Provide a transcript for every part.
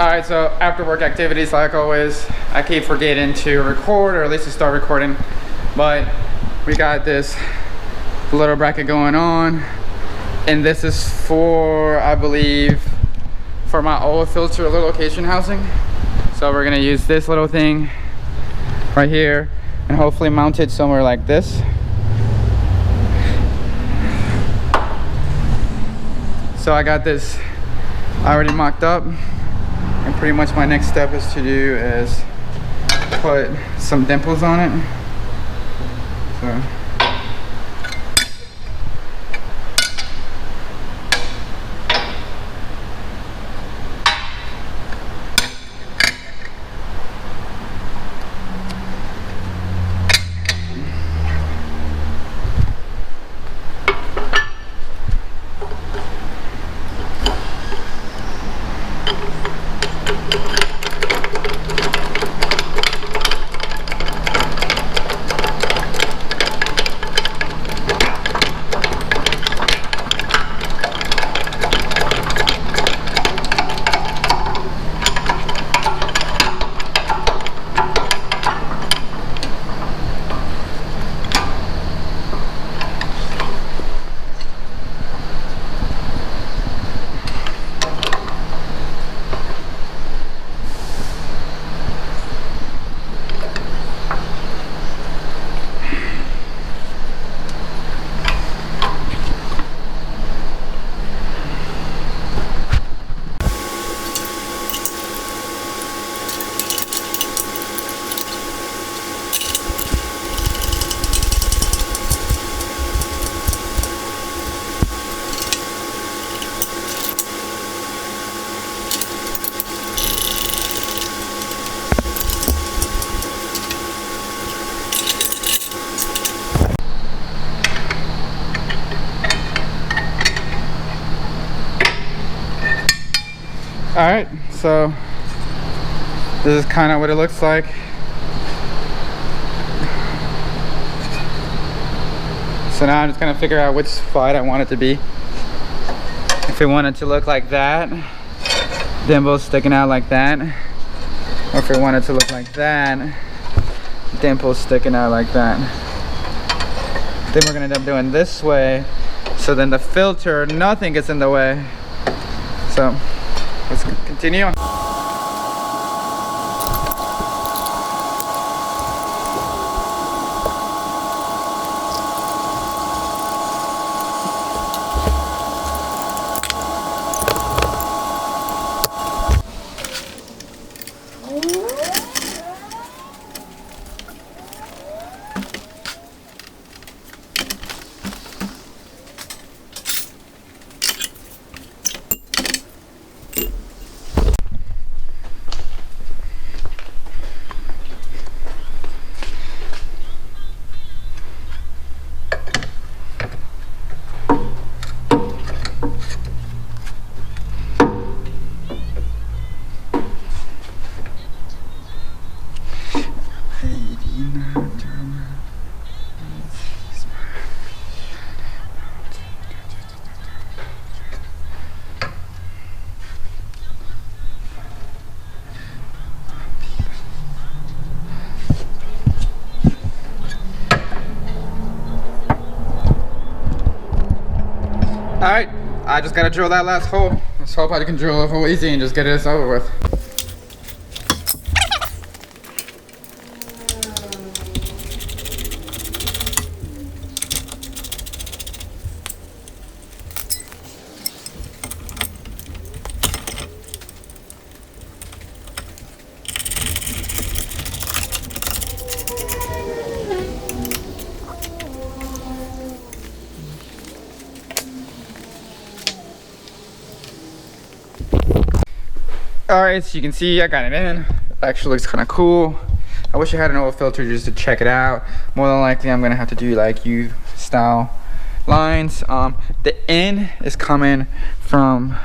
Alright, so after work activities, like always, I keep forgetting to record, or at least to start recording. But we got this little bracket going on, and this is for, I believe, for my oil filter little location housing. So we're gonna use this little thing right here and hopefully mount it somewhere like this. So I got this already mocked up, and pretty much my next step is to do is put some dimples on it. So alright, so this is kind of what it looks like. So now I'm just gonna figure out which spot I want it to be. If we want it to look like that, dimples sticking out like that, or if we want it to look like that, dimples sticking out like that. Then we're gonna end up doing this way, so then the filter, nothing gets in the way. So let's continue. Alright, I just gotta drill that last hole. Let's hope I can drill a hole easy and just get this over with. Alright, so you can see I got it in. It actually looks kind of cool. I wish I had an oil filter just to check it out. More than likely I'm gonna have to do like U style lines. The end is coming from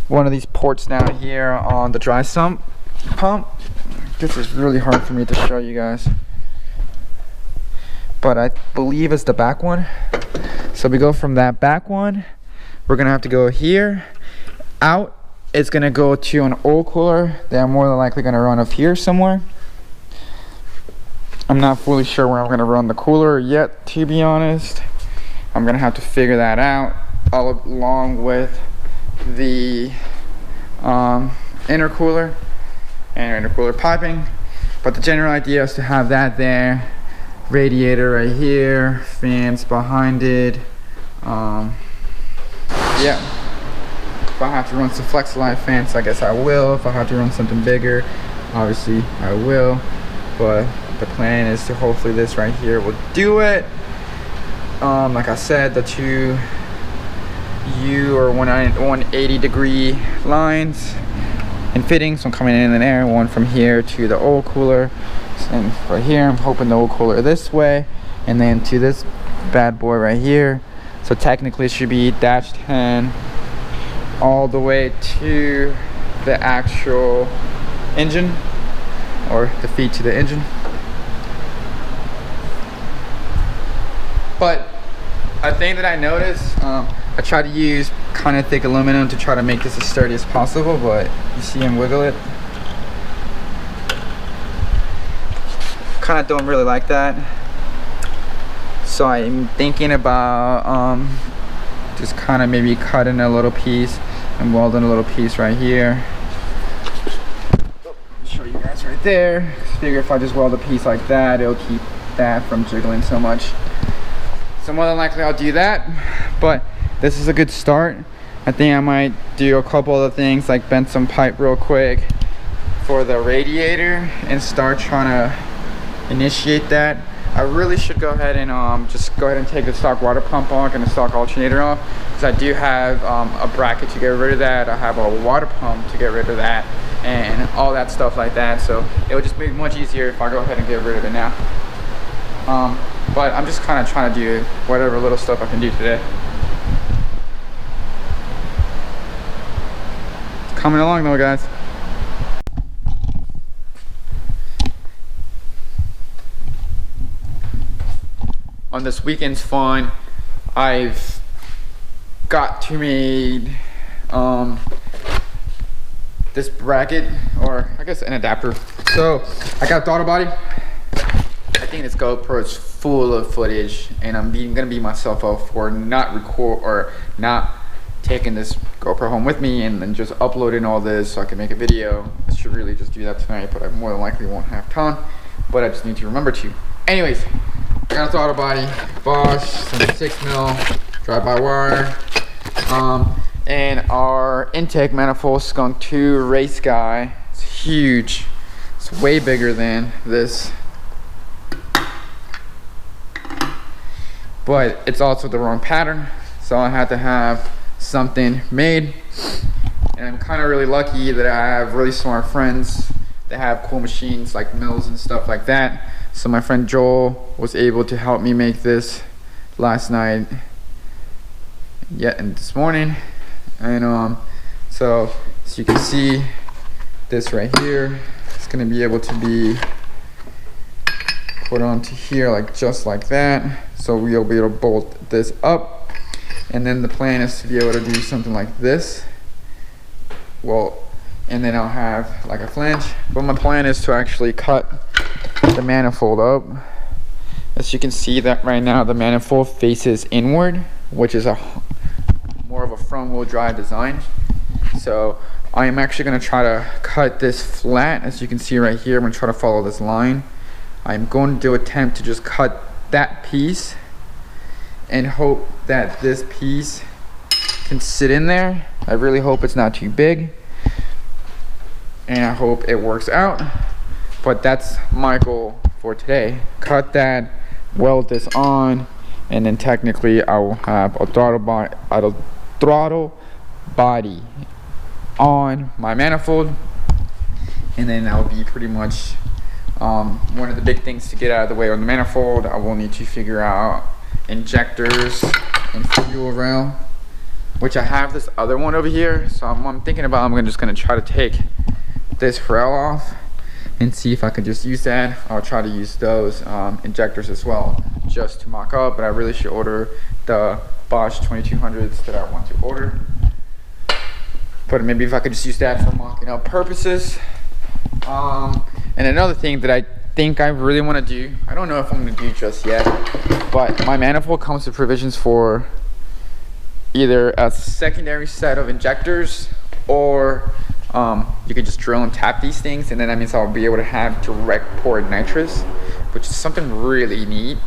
one of these ports down here on the dry sump pump. This is really hard for me to show you guys, but I believe it's the back one. So we go from that back one, we're gonna have to go here, out, it's gonna go to an oil cooler that I'm more than likely gonna run up here somewhere. I'm not fully sure where I'm gonna run the cooler yet, to be honest. I'm gonna have to figure that out along with the intercooler and intercooler piping. But the general idea is to have that there, radiator right here, fans behind it. Yeah, if I have to run some Flex-Line fans, I guess I will. If I have to run something bigger, obviously I will. But the plan is to hopefully this right here will do it. Like I said, the two U or 180 degree lines and fittings. So I'm coming in there, one from here to the oil cooler, and right here I'm hoping the oil cooler this way, and then to this bad boy right here. So technically it should be dash 10 all the way to the actual engine, or the feed to the engine. But a thing that I noticed, I try to use kind of thick aluminum to try to make this as sturdy as possible, but you see him wiggle it. Kind of don't really like that. So I'm thinking about just kind of maybe cutting a little piece and welding a little piece right here. Show you guys right there. Figure if I just weld a piece like that, it'll keep that from jiggling so much. So more than likely I'll do that, but this is a good start. I think I might do a couple other things, like bend some pipe real quick for the radiator and start trying to initiate that. I really should go ahead and just go ahead and take the stock water pump off and the stock alternator off, because I do have a bracket to get rid of that. I have a water pump to get rid of that and all that stuff like that. So it would just be much easier if I go ahead and get rid of it now. But I'm just kind of trying to do whatever little stuff I can do today. It's coming along though, guys. On this weekend's fun, I've got to make this bracket, or I guess an adapter. So I got a throttle body. I think this GoPro is full of footage, and I'm gonna beat myself up for not taking this GoPro home with me and then just uploading all this so I can make a video. I should really just do that tonight, but I more than likely won't have time. But I just need to remember to. Anyways, I got a throttle body, Bosch, some 6mm drive-by-wire, and our intake manifold Skunk 2 race guy. It's huge. It's way bigger than this, but it's also the wrong pattern, so I had to have something made. And I'm kind of really lucky that I have really smart friends that have cool machines like mills and stuff like that. So my friend Joel was able to help me make this last night, and this morning. And so as you can see, this right here is going to be able to be put onto here, like just like that. So we'll be able to bolt this up, and then the plan is to be able to do something like this. Well, and then I'll have like a flange. But my plan is to actually cut the manifold up. As you can see that right now the manifold faces inward, which is more of a front wheel drive design. So I am actually going to try to cut this flat. As you can see right here, I'm going to try to follow this line. I'm going to attempt to just cut that piece and hope that this piece can sit in there. I really hope it's not too big, and I hope it works out. But that's my goal for today. Cut that, weld this on, and then technically I will have a throttle body on my manifold, and then that will be pretty much one of the big things to get out of the way on the manifold. I will need to figure out injectors and fuel rail, which I have this other one over here. So I'm thinking about just gonna try to take this rail off and see if I can just use that. I'll try to use those injectors as well, just to mock up. But I really should order the Bosch 2200s that I want to order. but maybe if I could just use that for mocking up purposes. And another thing that I think I really want to do, I don't know if I'm going to do just yet, but my manifold comes with provisions for either a secondary set of injectors, or you can just drill and tap these things, and then that means I'll be able to have direct poured nitrous, which is something really neat.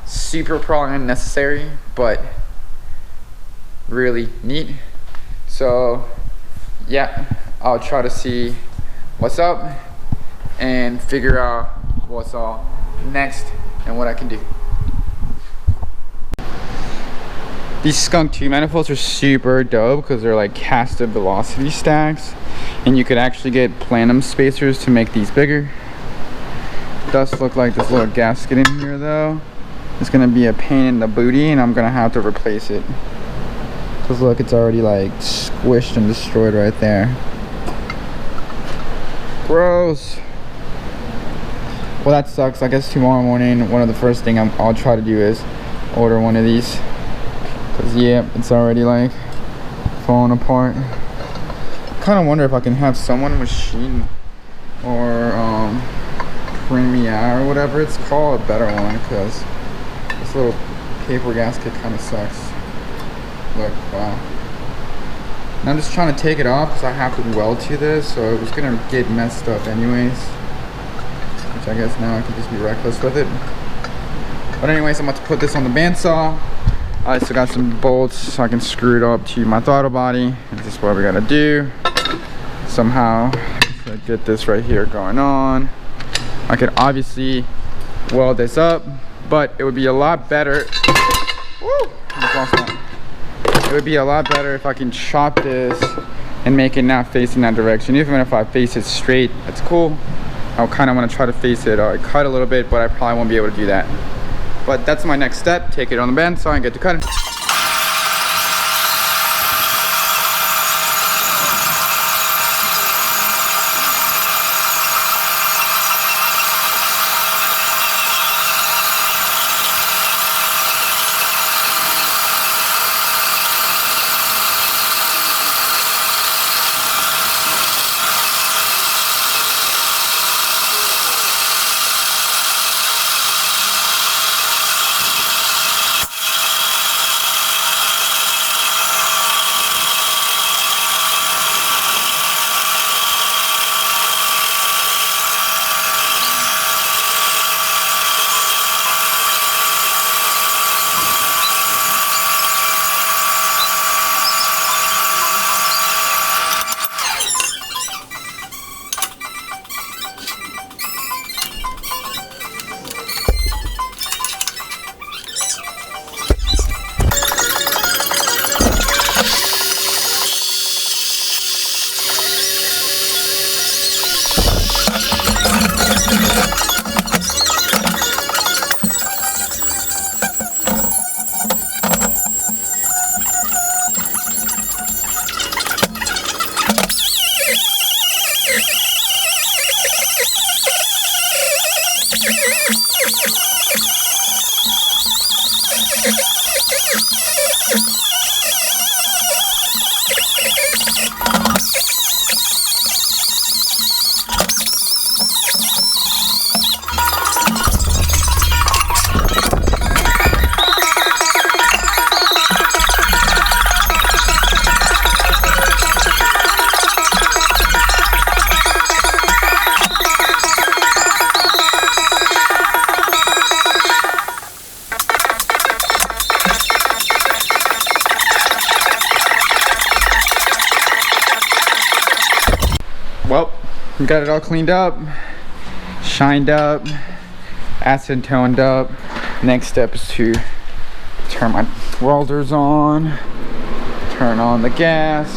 Super probably unnecessary, but really neat. So yeah, I'll try to see what's up and figure out what's all next and what I can do. These skunk tube manifolds are super dope because they're like casted velocity stacks, and you could actually get platinum spacers to make these bigger. It does look like this little gasket in here though. It's gonna be a pain in the booty, and I'm gonna have to replace it. Cause look, it's already like squished and destroyed right there. Gross. Well, that sucks. I guess tomorrow morning, one of the first thing I'll try to do is order one of these. Cause yeah, it's already like falling apart. Kind of wonder if I can have someone machine or print me out or whatever it's called a better one, because this little paper gasket kind of sucks. Look, wow. And I'm just trying to take it off because I have to weld to this, so it was gonna get messed up anyways. Which I guess now I can just be reckless with it. But anyways, I'm about to put this on the bandsaw. I still got some bolts so I can screw it up to my throttle body. This is what we gotta do. Somehow get this right here going on. I could obviously weld this up, but it would be a lot better. Woo! It would be a lot better if I can chop this and make it not face in that direction. Even if I face it straight, that's cool. I kind of want to try to face it cut a little bit, but I probably won't be able to do that. But that's my next step. Take it on the bandsaw and get to cutting. Well, we got it all cleaned up, shined up, acid toned up. Next step is to turn my welders on, turn on the gas.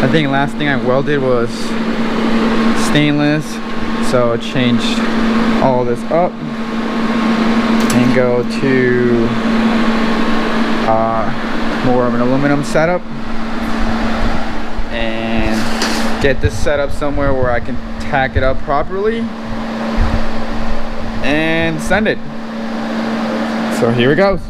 I think last thing I welded was stainless, so I changed all this up and go to more of an aluminum setup and get this set up somewhere where I can tack it up properly and send it. So here it goes.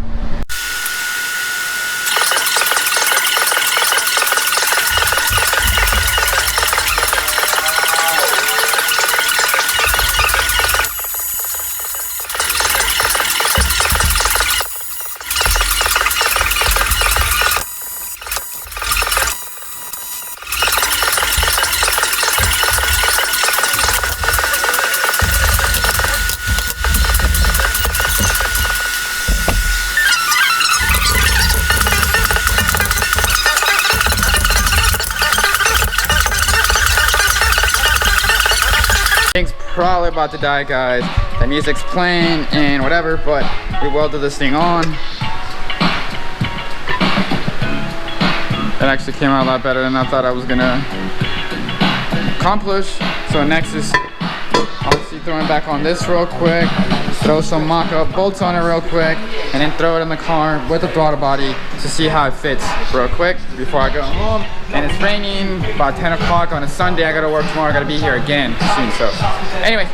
probably about to die, guys. The music's playing and whatever, but we welded this thing on. It actually came out a lot better than I thought I was gonna accomplish. So next is obviously throwing back on this real quick, throw some mock-up bolts on it real quick, and then throw it in the car with the throttle body to see how it fits real quick before I go home. And it's raining about 10 o'clock on a Sunday. I gotta work tomorrow. I gotta be here again soon. So anyway,